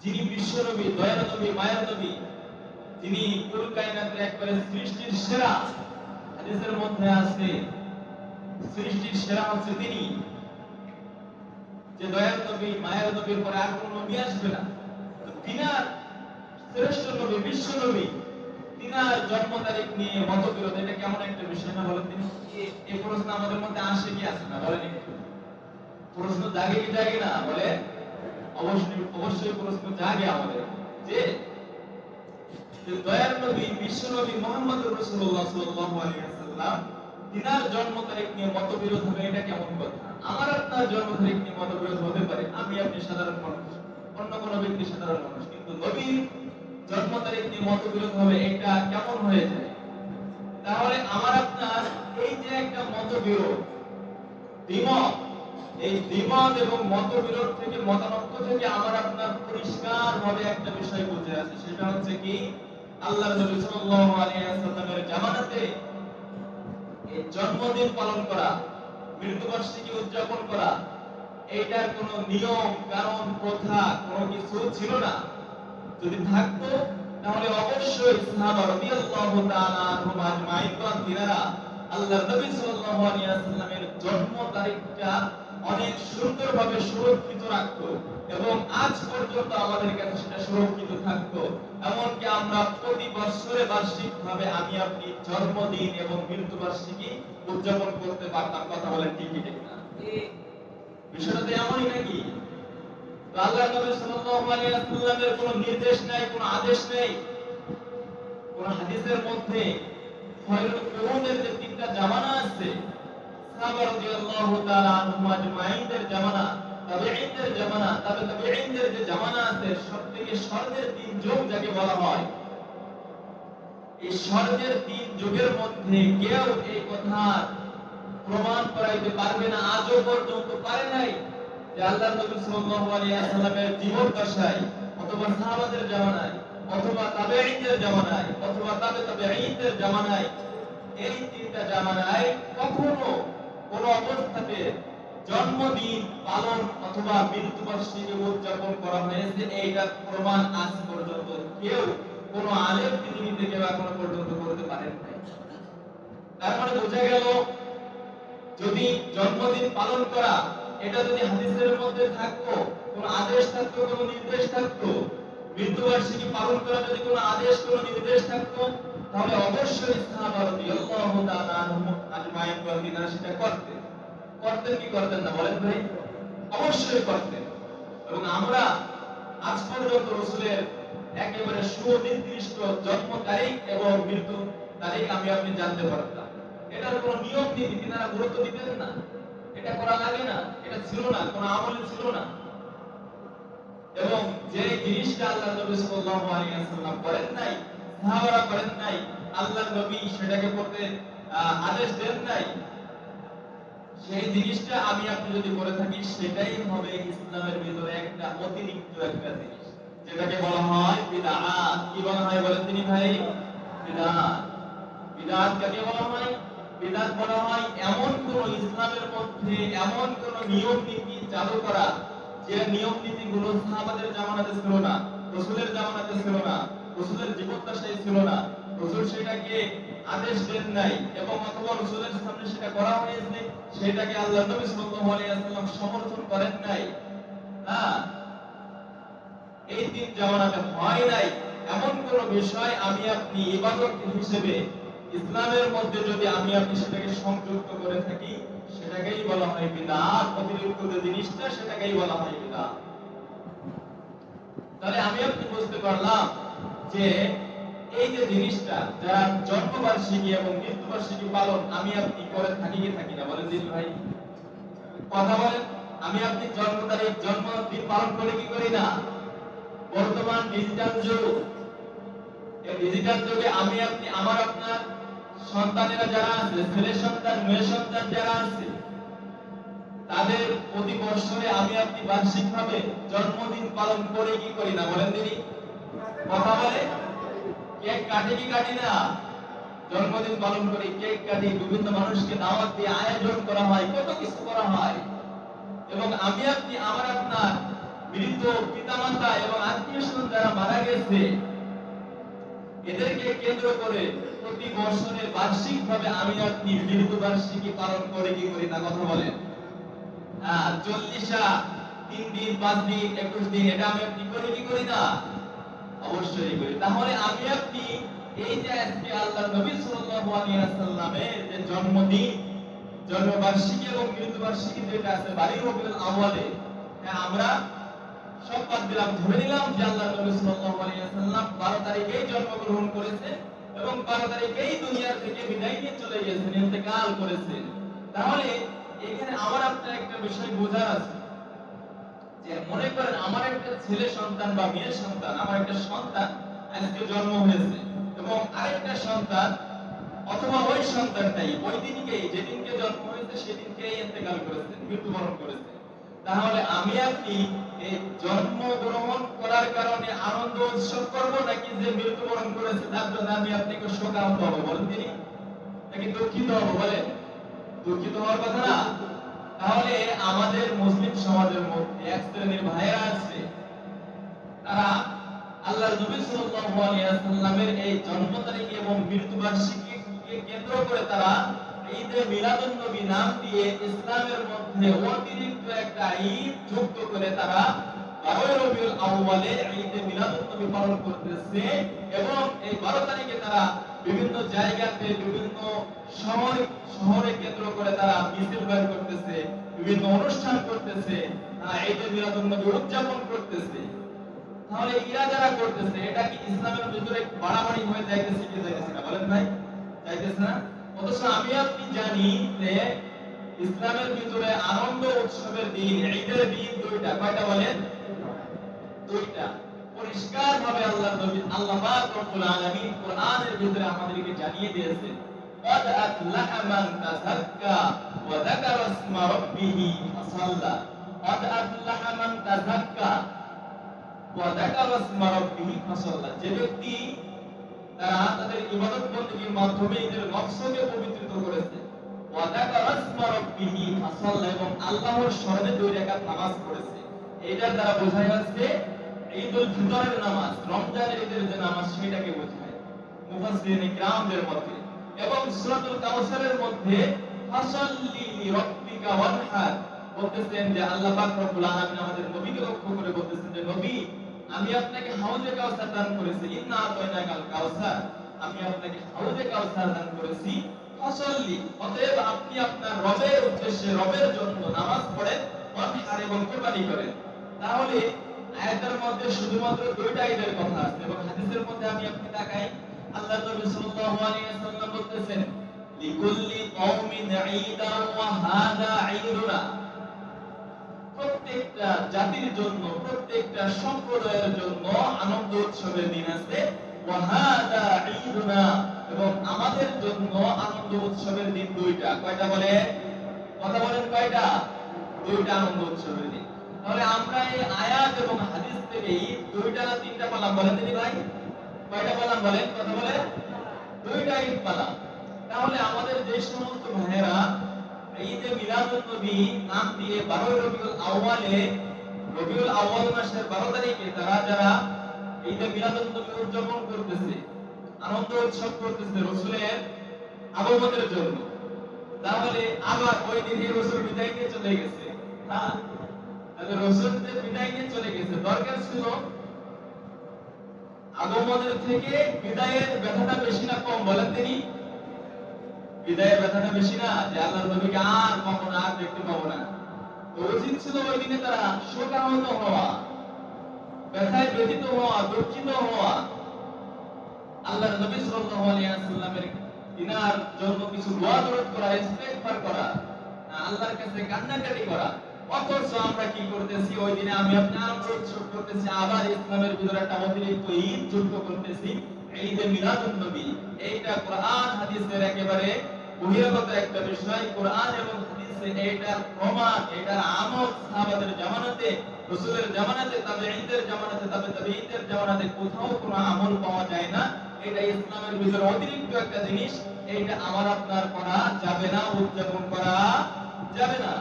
যিনি বিশ্বনবী, দয়ার নবী, মায়ের নবী, তিনি কুল কায়নাতের একবারে সৃষ্টির সেরা। হাদিসের মধ্যে আছে সৃষ্টির সেরা হচ্ছে তিনি, যে দয়ার নবী, মায়ের নবীর পরে আর কোন নবী আসবে না। তো তিনার শ্রেষ্ঠ নবী, বিশ্ব নবী, তিনার জন্ম তারিখ নিয়ে মতবিরোধ, এটা কেমন একটা বিষয় না বলেন? তিনি এই প্রশ্ন আমাদের মধ্যে আসে কি আসে না বলেন? একটু প্রশ্ন জাগে কি জাগে না বলে? অবশ্যই অবশ্যই প্রশ্ন জাগে আমাদের, যে দয়ার নবী, বিশ্ব নবী মুহাম্মদুর রাসূলুল্লাহ সাল্লাল্লাহু আলাইহি ওয়াসাল্লাম, তিনার জন্ম তারিখ নিয়ে মতবিরোধ হবে, এটা কেমন কথা? আমার আপনার জন্ম তারিখ নিয়ে মতবিরোধ হতে পারে, আমি আপনি সাধারণ মানুষ, অন্য কোনো ব্যক্তি সাধারণ মানুষ, কিন্তু নবীর জন্ম তারিখ নিয়ে মতবিরোধ হবে, এটা কেমন হয়ে যায়? তাহলে আমার আপনার এই যে একটা মতবিরোধ, দ্বিমত, এই দ্বিমত এবং মতবিরোধ থেকে, মতানৈক্য থেকে আমার আপনার পরিষ্কার ভাবে একটা বিষয় বুঝে আছে, সেটা হচ্ছে কি, আল্লাহর নবী সাল্লাল্লাহু আলাইহি ওয়াসাল্লামের জামানাতে এই জন্মদিন পালন করা, মৃত্যুবার্ষিকী উদযাপন করা, এইটার কোনো নিয়ম কানুন প্রথা কোনো কিছু ছিল না। যদি থাকতো তাহলে অবশ্যই সাহাবা রাদিয়াল্লাহু তাআলা আনহুম আজমাইন তিনারা আল্লাহর নবী সাল্লাল্লাহু আলাইহি ওয়াসাল্লামের জন্ম তারিখটা অনেক সুন্দরভাবে সুরক্ষিত রাখতো, এবং আজ পর্যন্ত আমাদের কাছে সেটা সুরক্ষিত থাকতো। এমনকি আমরা প্রতি বছরে বার্ষিকভাবে আমি আপনি জন্মদিন এবং মৃত্যুবার্ষিকী উদযাপন করতে পারতাম। কথা বলেন ঠিক কি ঠিক না? বিষয়টা তো এমনই নাকি? আল্লাহর নবী সাল্লাল্লাহু আলাইহি ওয়াসাল্লামের কোনো নির্দেশ নাই, কোনো আদেশ নেই। কোন হাদিসের মধ্যে খয়রুল কুরুনের যে তিনটা জামানা আছে, সাহাবা রাদিয়াল্লাহু তাআলা আনহুম আজমাইনদের জামানা, তাবেঈনদের জামানা, তাবেঈনদের যে জামানা আছে, সবথেকে স্বর্গের তিন যুগ যাকে বলা হয়, এই স্বর্গের তিন যুগের মধ্যে কেউ এই কথার প্রমাণ করাইতে পারবে না, আজও পর্যন্ত পারে নাই, যে আল্লাহর নবী সাল্লাল্লাহু আলাইহি ওয়াসাল্লামের জীবন দশায় অথবা সাহাবাদের জামানায় অথবা তাবেঈনদের জামানায় অথবা তাবেঈনদের জামানায়, এই তিনটা জামানায় কখনো কোন অবস্থাতে জন্মদিন পালন অথবা মৃত্যুবার্ষিকী উদযাপন করা হয়েছে, এইটার প্রমাণ আজ পর্যন্ত কেউ, কোন আলেম পৃথিবীতে কেউ এখনো পর্যন্ত করতে পারেন নাই। তার মানে বোঝা গেল, যদি জন্মদিন পালন করা এটা যদি হাদিসের মধ্যে থাকতো, কোন আদেশ থাকতো, কোন নির্দেশ থাকতো, মৃত্যুবার্ষিকী পালন করা যদি কোন আদেশ, কোন নির্দেশ থাকতো, তাহলে অবশ্যই সাহাবা রাদিয়াল্লাহু তাআলা আনহুম আজমাইন তিনারা সেটা করতেন। করতেন কি করতেন না বলেন ভাই? অবশ্যই করতেন। এবং আমরা আজ পর্যন্ত রাসূলের একেবারে সুনির্দিষ্ট জন্ম তারিখ এবং মৃত্যু তারিখ আমি আপনি জানতে পারতাম। এটার কোনো নিয়ম নীতি তিনারা গুরুত্ব দিতেন না, এটা করা লাগে না, এটা ছিল না, কোনো আমলে ছিল না। এবং যে জিনিসটা আল্লাহর নবী সাল্লাল্লাহু আলাইহি ওয়াসাল্লাম করেন নাই, সাহাবারা করেন নাই, আল্লাহর নবী সেটাকে করতে আদেশ দেন নাই, সেই জিনিসটা আমি আপনি যদি করে থাকি, সেটাই হবে ইসলামের ভিতরে একটা অতিরিক্ত একটা জিনিস, যেটাকে বলা হয় বিদআত। কি বলা হয় বলেন তিনি ভাই? বিদআত। বিদআত কাকে বলা হয়? বিদআত বলা হয় এমন কোন ইসলামের মধ্যে এমন কোন নিয়ম নীতি চালু করা, যে নিয়ম নীতিগুলো সাহাবাদের জামানাতে ছিল না, রাসূলের জামানাতে ছিল না, রাসূলের জীবদ্দশায় ছিল না, রাসূল সেটাকে আদেশ দেন নাই, এবং অথবা রাসূলের সামনে সেটা করা হয়েছে, সেটাকে আল্লাহর নবী সাল্লাল্লাহু আলাইহি ওয়াসাল্লাম সমর্থন করেন নাই। হ্যাঁ, এই তিন জামানাতে হয় নাই এমন কোন বিষয় আমি আপনি ইবাদত হিসেবে ইসলামের মধ্যে যদি আমি আপনি সেটাকে সংযুক্ত করে থাকি, সেটাকেই বলা হয় বিদআত। অতিরিক্ত যে জিনিসটা, সেটাকেই বলা হয় বিদআত। তাহলে আমি আপনি বুঝতে পারলাম যে এই যে জিনিসটা, যারা জন্মবার্ষিকী এবং মৃত্যুবার্ষিকী পালন আমি আপনি করে থাকি কি থাকি না বলেন দিন ভাই? কথা বলেন। আমি আপনি জন্ম তারিখ, জন্মদিন পালন করে কি করি না? বর্তমান ডিজিটাল যুগ, এই ডিজিটাল যুগে আমি আপনি, আমার আপনার সন্তানেরা যারা আছে, ছেলে সন্তান, মেয়ে সন্তান যারা আছে, তাদের প্রতি বছরে আমি আপনি বার্ষিকভাবে জন্মদিন পালন করে কি করি না বলেন দিনি? কথা বলে। কেক কাটে কি কাটি না? জন্মদিন পালন করি, কেক কাটি, বিভিন্ন মানুষকে দাওয়াত দিয়ে আয়োজন করা হয়, কত কিছু করা হয়। এবং আমি আপনি, আমার আপনার মৃত পিতামাতা এবং আত্মীয় মানুষজন যারা মারা গেছে এদেরকে কেন্দ্র করে প্রতি বছরে বার্ষিক ভাবে আমি আপনি মৃত্যু বার্ষিকী পালন করে কি করি না, কথা বলেন? 40 3 দিন 5 দিন 21 দিন এটা আমি আপনি করি কি করি না? অবশ্যই করি। তাহলে আমি আপনি এই যে আজকে আল্লাহর নবী সাল্লাল্লাহু আলাইহি ওয়াসাল্লামের যে জন্মদিন, জন্মবার্ষিকী এবং মৃত্যুবার্ষিকী যেটা আছে বারোই রবিউল আউয়ালে, হ্যাঁ আমরা সব বাদ দিলাম, ধরে নিলাম যে আল্লাহর নবী সাল্লাল্লাহু আলাইহি ওয়াসাল্লাম 12 তারিখেই জন্মগ্রহণ করেছেন এবং 12 তারিখেই দুনিয়া থেকে বিদায় নিয়ে চলে গেছেন, ইন্তেকাল করেছেন। তাহলে এখানে আমার আপনার একটা বিষয় বোঝার আছে যে মনে করেন আমার একটা ছেলে সন্তান বা মেয়ে সন্তান, আমার একটা সন্তান আজকে জন্ম হয়েছে এবং আরেকটা সন্তান অথবা ওই সন্তানটাই ওই দিনকেই যেদিনকে জন্ম হয়েছে সেদিনকেই ইন্তেকাল করেছে, মৃত্যুবরণ করেছে। তাহলে আমি আপনি এই জন্মগ্রহণ করার কারণে আনন্দ উৎসব করব নাকি যে মৃত্যুবরণ করেছে তার জন্য আমি আপনাকে শোকাহত হব? বলেন তিনি, নাকি দুঃখিত হব? বলেন, দুঃখিত হওয়ার কথা না। তাহলে আমাদের মুসলিম সমাজের মধ্যে এক শ্রেণীর ভাইয়েরা আছে, তারা আল্লাহর নবী সাল্লাল্লাহু আলাইহি ওয়াসাল্লামের এই জন্ম তারিখ এবং মৃত্যুবার্ষিকীকে কেন্দ্র করে তারা ঈদে মিলাদুন নবী নাম দিয়ে ইসলামের মধ্যে অতিরিক্ত একটা ঈদ যুক্ত করে তারা 12 রবিউল আউয়ালে ঈদে মিলাদুন নবী পালন করতেছে এবং এই 12 তারিখে তারা বিভিন্ন জায়গাতে বিভিন্ন শহরে কেন্দ্র করে তারা মিছিল বের করতেছে, বিভিন্ন অনুষ্ঠান করতেছে, ঈদে মিলাদুন নবী উদযাপন করতেছে। তাহলে এরা যারা করতেছে এটা কি ইসলামের ভিতরে বাড়াবাড়ি হয়ে যাইতেছে কি যাইতেছে না? বলেন ভাই, যাইতেছে না? অথচ আমি আপনি জানি যে ইসলামের ভিতরে আনন্দ উৎসবের দিন, ঈদের দিন দুইটা। কয়টা বলেন? দুইটা। পরিষ্কার ভাবে আল্লাহর নবী আল্লাহ পাক রব্বুল আলামিন কোরআনের ভিতরে আমাদেরকে জানিয়ে দিয়েছেন, قد أفلح من تزكى وذكر اسم ربه فصلى قد أفلح من تزكى وذكر اسم ربه فصلى। যে ব্যক্তি তারা তাদের ইবাদত বندگির মাধ্যমে নিজের নফসকে পবিত্রিত করেছে, وذكر اسم ربه فصلى এবং আল্লাহর স্মরণে 2 রাকাত নামাজ পড়েছে, এটার দ্বারা বোঝা যাচ্ছে ঈদুল ফিতরের নামাজ, রমজানের ঈদের যে নামাজ সেটাকে বোঝায় মুফাসসিরিন কিরামদের মতে। এবং সূরাতুল কাউসারের মধ্যে ফাসাল্লি লিরাব্বিকা ওয়ানহার বলতেছেন যে আল্লাহ পাক রব্বুল আলামিন আমাদের নবীকে লক্ষ্য করে বলতেছেন যে নবী আমি আপনাকে হাউজে কাউসার দান করেছি, ইন্না আতাইনাকাল কাউসার, আমি আপনাকে হাউজে কাউসার দান করেছি, ফাসাল্লি অতএব আপনি আপনার রবের উদ্দেশ্যে রবের জন্য নামাজ পড়েন, ওয়ানহার এবং কুরবানি করেন। তাহলে আয়াতের মধ্যে শুধুমাত্র 2টা ঈদের কথা আছে এবং হাদিসের মধ্যে আমি আপনি তাকাই আল্লাহর নবী সাল্লাল্লাহু আলাইহি ওয়াসাল্লাম বলতেছেন লিকুল্লি কওমিন ঈদান ওয়া হাযা ঈদুনা, প্রত্যেকটা জাতির জন্য প্রত্যেকটা সম্প্রদায়ের জন্য আনন্দ উৎসবের দিন আছে, ওয়া হাযা ঈদুনা এবং আমাদের জন্য আনন্দ উৎসবের দিন 2টা। কয়টা বলে? কথা বলেন, কয়টা? 2টা আনন্দ উৎসবের দিন। তাহলে আমরা এই আয়াত এবং হাদিস থেকে ঈদ 2টা না 3টা পালাম? বলেন দিদি ভাই, কয়টা পালাম বলেন? কথা বলে 2টা ঈদ পালাম। তাহলে আমাদের যে সমস্ত ভাইয়েরা ঈদে মিলাদুন নবী নাম দিয়ে 12 রবিউল আউয়ালে, রবিউল আউয়াল মাসের 12 তারিখে তারা যারা ঈদে মিলাদুন নবী উদযাপন করতেছে, আনন্দ উৎসব করতেছে রাসূলের আগমনের জন্য, তাহলে আবার ওই দিনে রাসূল বিদায় নিয়ে চলে গেছে। হ্যাঁ, তাহলে রাসূল যে বিদায় নিয়ে চলে গেছে, দরকার ছিল আগমনের থেকে বিদায়ের ব্যথাটা বেশি না কম? বলেন তিনি, বিদায়ের ব্যথাটা বেশি না? যে আল্লাহর নবীকে আর পাবো না, আর দেখতে পাবো না। তো উচিত ছিল ওই দিনে তারা শোকাহত হওয়া, ব্যথায় ব্যথিত হওয়া, দুঃখিত হওয়া, আল্লাহর নবী সাল্লাল্লাহু আলাইহি ওয়াসাল্লামের তিনার জন্য কিছু দোয়া দরুদ করা, ইস্তেগফার করা, আল্লাহর কাছে কান্নাকাটি করা। অথচ আমরা কি করতেছি? ওই দিনে আমি আপনি আনন্দ উৎসব করতেছি, আবার ইসলামের ভিতরে একটা অতিরিক্ত ঈদ যুক্ত করতেছি, ঈদে মিলাদুন নবী। এইটা কোরআন হাদিসের একেবারে বহিরাগত একটা বিষয়। কোরআন এবং হাদিসে এইটার প্রমাণ, এইটার আমল সাহাবাদের জামানাতে, রাসূলের জামানাতে, তাবেঈনদের জামানাতে, তাবেঈনদের জামানাতে কোথাও কোনো আমল পাওয়া যায় না। এটা ইসলামের ভিতরে অতিরিক্ত একটা জিনিস, এইটা আমার আপনার করা যাবে না, উদযাপন করা যাবে না।